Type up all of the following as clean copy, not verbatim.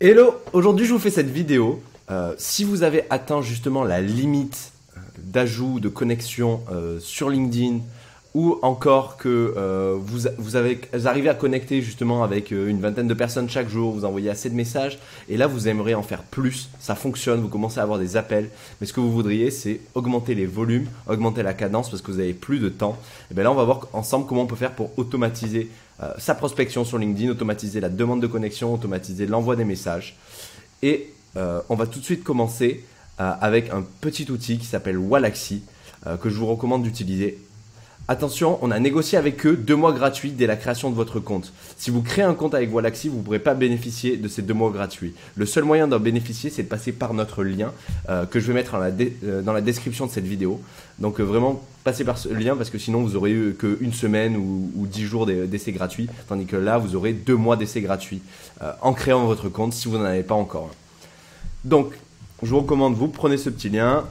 Hello, aujourd'hui je vous fais cette vidéo. Si vous avez atteint justement la limite d'ajout de connexion sur LinkedIn ou encore que vous arrivez à connecter justement avec une vingtaine de personnes chaque jour, vous envoyez assez de messages et là vous aimeriez en faire plus, ça fonctionne, vous commencez à avoir des appels, mais ce que vous voudriez c'est augmenter les volumes, augmenter la cadence parce que vous avez plus de temps. Et bien là on va voir ensemble comment on peut faire pour automatiser sa prospection sur LinkedIn, automatiser la demande de connexion, automatiser l'envoi des messages. Et on va tout de suite commencer avec un petit outil qui s'appelle Wallaxy que je vous recommande d'utiliser. Attention, on a négocié avec eux 2 mois gratuits dès la création de votre compte. Si vous créez un compte avec Wallaxy, vous ne pourrez pas bénéficier de ces 2 mois gratuits. Le seul moyen d'en bénéficier, c'est de passer par notre lien que je vais mettre dans la description de cette vidéo. Donc vraiment, passez par ce lien parce que sinon, vous aurez eu qu'une semaine ou 10 jours d'essai gratuit. Tandis que là, vous aurez 2 mois d'essai gratuit en créant votre compte si vous n'en avez pas encore un. Donc, je vous recommande, vous prenez ce petit lien,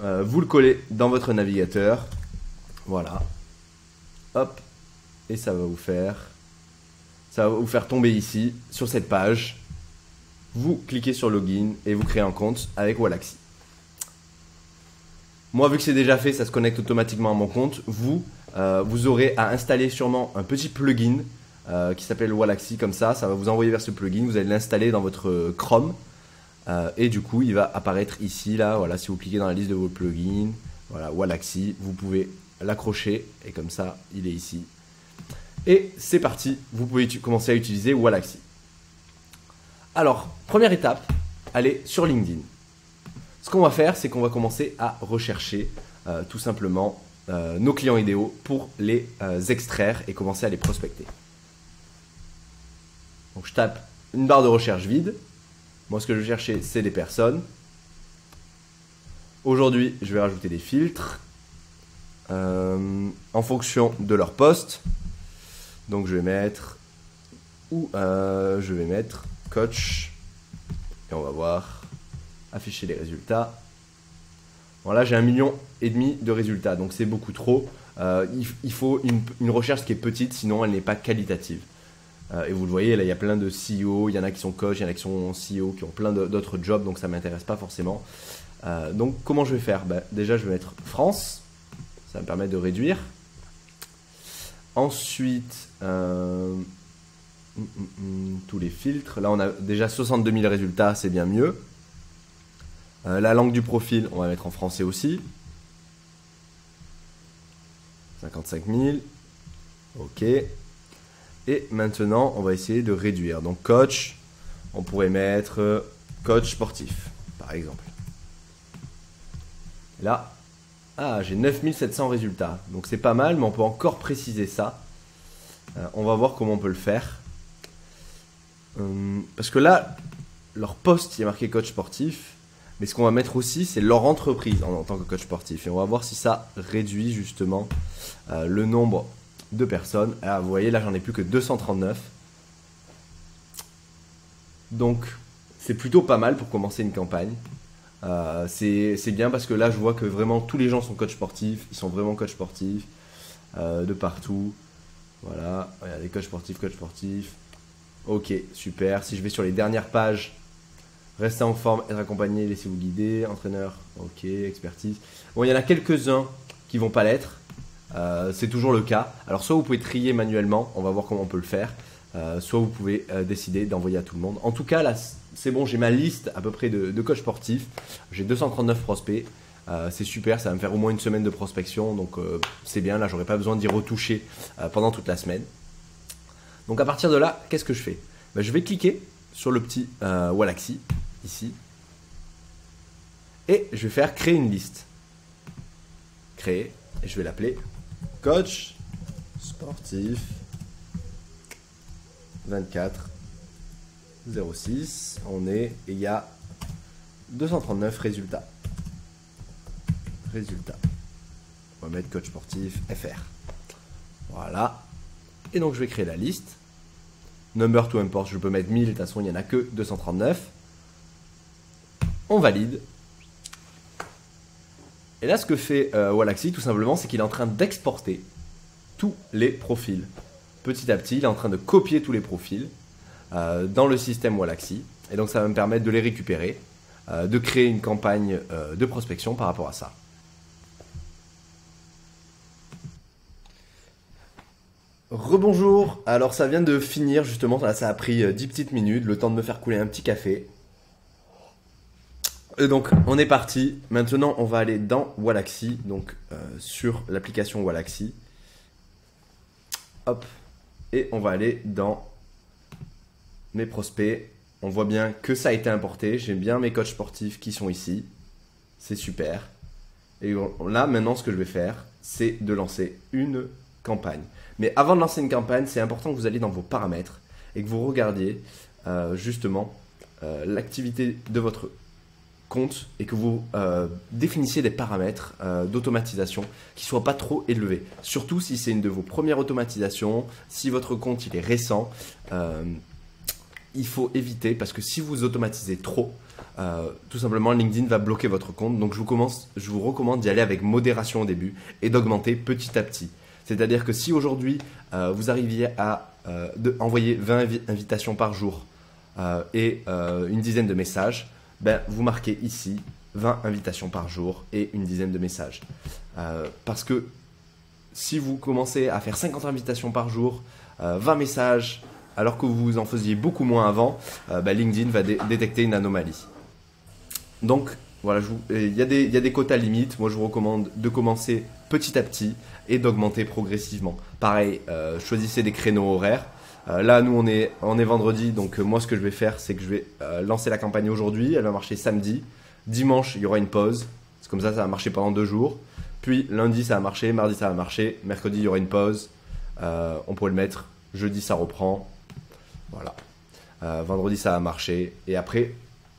vous le collez dans votre navigateur. Voilà, hop, et ça va vous faire tomber ici, sur cette page. Vous cliquez sur Login et vous créez un compte avec Wallaxy. Moi, vu que c'est déjà fait, ça se connecte automatiquement à mon compte. Vous aurez à installer sûrement un petit plugin qui s'appelle Wallaxy, comme ça va vous envoyer vers ce plugin. Vous allez l'installer dans votre Chrome et du coup, il va apparaître ici, là, voilà, si vous cliquez dans la liste de vos plugins, voilà, Wallaxy, vous pouvez l'accrocher et comme ça il est ici et c'est parti, vous pouvez commencer à utiliser Wallaxy. Alors première étape, allez sur LinkedIn. Ce qu'on va faire, c'est qu'on va commencer à rechercher tout simplement nos clients idéaux pour les extraire et commencer à les prospecter. Donc je tape une barre de recherche vide. Moi ce que je vais chercher c'est des personnes. Aujourd'hui je vais rajouter des filtres en fonction de leur poste. Donc je vais mettre coach et on va voir afficher les résultats. Voilà, j'ai 1,5 million de résultats, donc c'est beaucoup trop. Il faut une recherche qui est petite, sinon elle n'est pas qualitative. Et vous le voyez, là il y a plein de CEO, il y en a qui sont coach, il y en a qui sont CEO, qui ont plein d'autres jobs, donc ça ne m'intéresse pas forcément. Donc comment je vais faire? Déjà je vais mettre France. Ça me permet de réduire. Ensuite, tous les filtres. Là, on a déjà 62 000 résultats, c'est bien mieux. La langue du profil, on va mettre en français aussi. 55 000. OK. Et maintenant, on va essayer de réduire. Donc, coach, on pourrait mettre coach sportif, par exemple. Là, j'ai 9700 résultats, donc c'est pas mal, mais on peut encore préciser ça. On va voir comment on peut le faire. Parce que là, leur poste, il est marqué coach sportif, mais ce qu'on va mettre aussi, c'est leur entreprise en tant que coach sportif. Et on va voir si ça réduit justement le nombre de personnes. Vous voyez, là, j'en ai plus que 239. Donc, c'est plutôt pas mal pour commencer une campagne. C'est bien parce que là je vois que vraiment tous les gens sont coach sportifs, ils sont vraiment coach sportifs de partout. Voilà, regardez, coach sportif. Ok, super. Si je vais sur les dernières pages, restez en forme, être accompagné, laissez-vous guider, entraîneur, ok, expertise. Bon, il y en a quelques-uns qui vont pas l'être, c'est toujours le cas. Alors soit vous pouvez trier manuellement, on va voir comment on peut le faire. Soit vous pouvez décider d'envoyer à tout le monde. En tout cas, là, c'est bon, j'ai ma liste à peu près de coachs sportifs. J'ai 239 prospects. C'est super, ça va me faire au moins une semaine de prospection. Donc, c'est bien. Là, j'aurais pas besoin d'y retoucher pendant toute la semaine. Donc, à partir de là, qu'est-ce que je fais? Je vais cliquer sur le petit Wallaxy, ici. Et je vais faire créer une liste. Créer. Et je vais l'appeler coach sportif 24 06, et il y a 239 résultats. On va mettre coach sportif FR. Voilà. Et donc je vais créer la liste. Number to import, je peux mettre 1000, de toute façon il n'y en a que 239. On valide. Et là ce que fait Wallaxy tout simplement, c'est qu'il est en train d'exporter tous les profils. Petit à petit, il est en train de copier tous les profils dans le système Wallaxy. Et donc ça va me permettre de les récupérer, de créer une campagne de prospection par rapport à ça. Rebonjour, alors ça vient de finir justement, là, ça a pris 10 petites minutes, le temps de me faire couler un petit café. Et donc on est parti, maintenant on va aller dans Wallaxy, donc sur l'application Wallaxy. Hop, et on va aller dans mes prospects. On voit bien que ça a été importé, j'ai bien mes coachs sportifs qui sont ici, c'est super. Et là maintenant ce que je vais faire, c'est de lancer une campagne. Mais avant de lancer une campagne, c'est important que vous alliez dans vos paramètres et que vous regardiez justement l'activité de votre compte et que vous définissiez des paramètres d'automatisation qui ne soient pas trop élevés. Surtout si c'est une de vos premières automatisations, si votre compte il est récent, il faut éviter parce que si vous automatisez trop, tout simplement LinkedIn va bloquer votre compte. Donc je vous recommande d'y aller avec modération au début et d'augmenter petit à petit. C'est-à-dire que si aujourd'hui vous arriviez à envoyer 20 invitations par jour et une dizaine de messages, ben, vous marquez ici 20 invitations par jour et une dizaine de messages. Parce que si vous commencez à faire 50 invitations par jour, 20 messages, alors que vous en faisiez beaucoup moins avant, ben, LinkedIn va détecter une anomalie. Donc voilà, il y a des quotas limites. Moi, je vous recommande de commencer petit à petit et d'augmenter progressivement. Pareil, choisissez des créneaux horaires. Là, nous, on est vendredi, donc moi, ce que je vais faire, c'est que je vais lancer la campagne aujourd'hui. Elle va marcher samedi. Dimanche, il y aura une pause. C'est comme ça va marcher pendant 2 jours. Puis lundi, ça va marcher. Mardi, ça va marcher. Mercredi, il y aura une pause. On pourrait le mettre. Jeudi, ça reprend. Voilà. Vendredi, ça va marcher. Et après,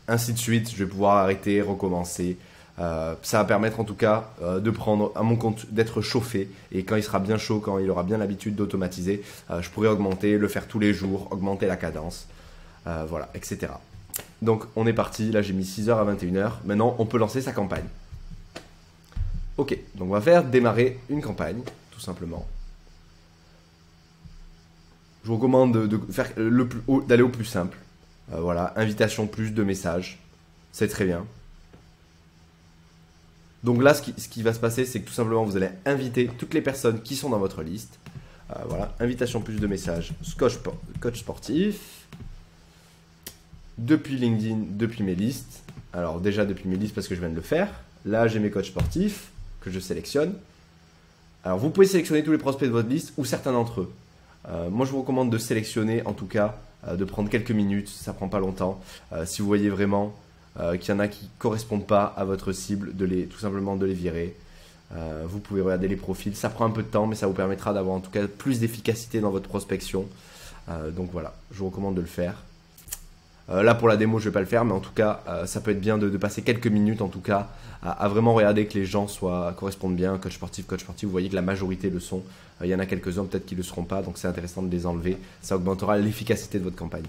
ainsi de suite, je vais pouvoir arrêter, recommencer. Ça va permettre en tout cas de prendre à mon compte, d'être chauffé, et quand il sera bien chaud, quand il aura bien l'habitude d'automatiser, je pourrai augmenter, le faire tous les jours, augmenter la cadence, voilà, etc. Donc on est parti, là j'ai mis 6h à 21h, maintenant on peut lancer sa campagne. Ok, donc on va faire démarrer une campagne, tout simplement. Je vous recommande d'aller au plus simple, voilà, invitation plus de messages, c'est très bien. Donc là, ce qui va se passer, c'est que tout simplement, vous allez inviter toutes les personnes qui sont dans votre liste. Voilà, invitation plus de messages, coach sportif. Depuis LinkedIn, depuis mes listes. Alors déjà depuis mes listes parce que je viens de le faire. Là, j'ai mes coachs sportifs que je sélectionne. Alors vous pouvez sélectionner tous les prospects de votre liste ou certains d'entre eux. Moi, je vous recommande de sélectionner, en tout cas, de prendre quelques minutes. Ça prend pas longtemps. Si vous voyez vraiment qu'il y en a qui ne correspondent pas à votre cible, tout simplement de les virer. Vous pouvez regarder les profils, ça prend un peu de temps mais ça vous permettra d'avoir en tout cas plus d'efficacité dans votre prospection. Donc voilà, je vous recommande de le faire. Là pour la démo je ne vais pas le faire, mais en tout cas ça peut être bien de passer quelques minutes en tout cas à vraiment regarder que les gens correspondent bien. Coach sportif, vous voyez que la majorité le sont. Il y en a quelques-uns peut-être qui ne le seront pas, donc c'est intéressant de les enlever, ça augmentera l'efficacité de votre campagne.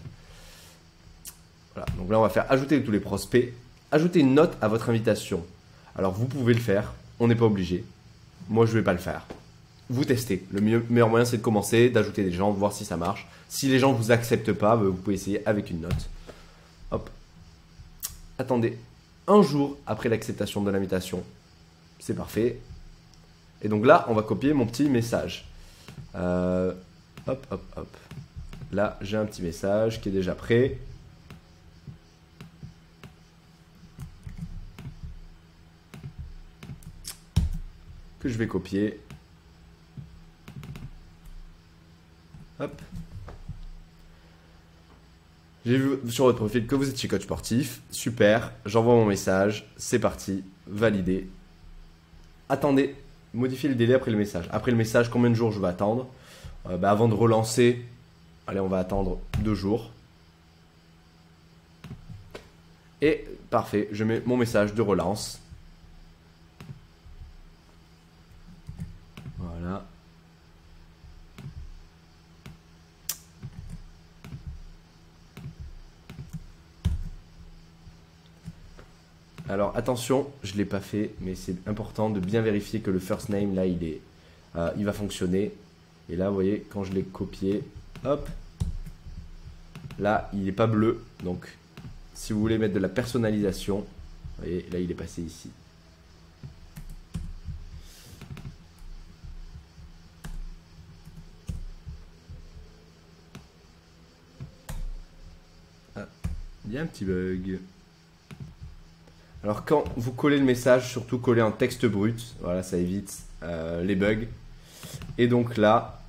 Voilà, donc là on va faire ajouter tous les prospects, ajouter une note à votre invitation. Alors vous pouvez le faire, on n'est pas obligé. Moi je ne vais pas le faire. Vous testez. Le meilleur moyen c'est de commencer, d'ajouter des gens, voir si ça marche. Si les gens ne vous acceptent pas, vous pouvez essayer avec une note. Hop. Attendez un jour après l'acceptation de l'invitation. C'est parfait. Et donc là on va copier mon petit message. Hop, hop, hop. Là j'ai un petit message qui est déjà prêt. Que je vais copier. Hop. J'ai vu sur votre profil que vous êtes chez coach sportif. Super. J'envoie mon message. C'est parti. Validé. Attendez. Modifier le délai après le message. Après le message, combien de jours je vais attendre avant de relancer, allez, on va attendre 2 jours. Et parfait. Je mets mon message de relance. Voilà. Alors attention, je ne l'ai pas fait, mais c'est important de bien vérifier que le first name, là, il va fonctionner. Et là, vous voyez, quand je l'ai copié, hop, là, il n'est pas bleu. Donc, si vous voulez mettre de la personnalisation, vous voyez, là il est passé ici. Ah, il y a un petit bug. Alors quand vous collez le message, surtout collez en texte brut, voilà, ça évite les bugs. Et donc là,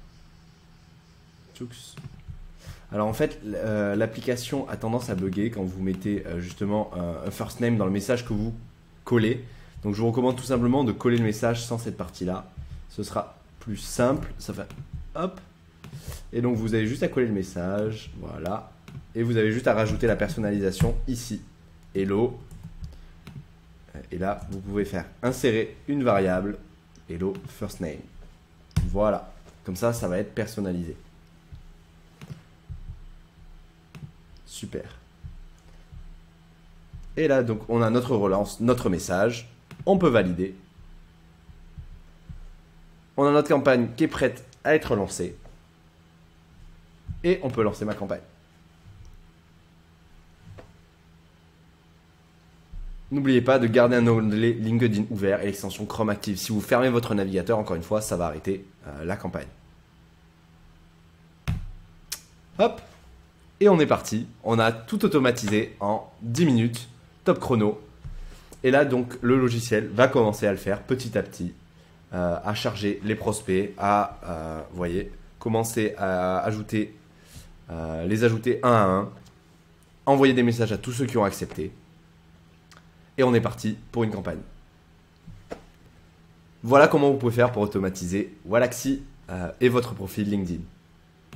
alors en fait, l'application a tendance à bugger quand vous mettez justement un first name dans le message que vous collez. Donc je vous recommande tout simplement de coller le message sans cette partie-là. Ce sera plus simple. Ça fait hop. Et donc vous avez juste à coller le message, voilà. Et vous avez juste à rajouter la personnalisation ici. Hello. Et là, vous pouvez faire insérer une variable hello first name. Voilà. Comme ça, ça va être personnalisé. Super. Et là, donc, on a notre relance, notre message. On peut valider. On a notre campagne qui est prête à être lancée. Et on peut lancer ma campagne. N'oubliez pas de garder un onglet LinkedIn ouvert et l'extension Chrome active. Si vous fermez votre navigateur, encore une fois, ça va arrêter la campagne. Hop. Et on est parti. On a tout automatisé en 10 minutes. Top chrono. Et là, donc, le logiciel va commencer à le faire petit à petit. À charger les prospects. Vous voyez, commencer à ajouter, les ajouter un à un. Envoyer des messages à tous ceux qui ont accepté. Et on est parti pour une campagne. Voilà comment vous pouvez faire pour automatiser Waalaxy et votre profil LinkedIn.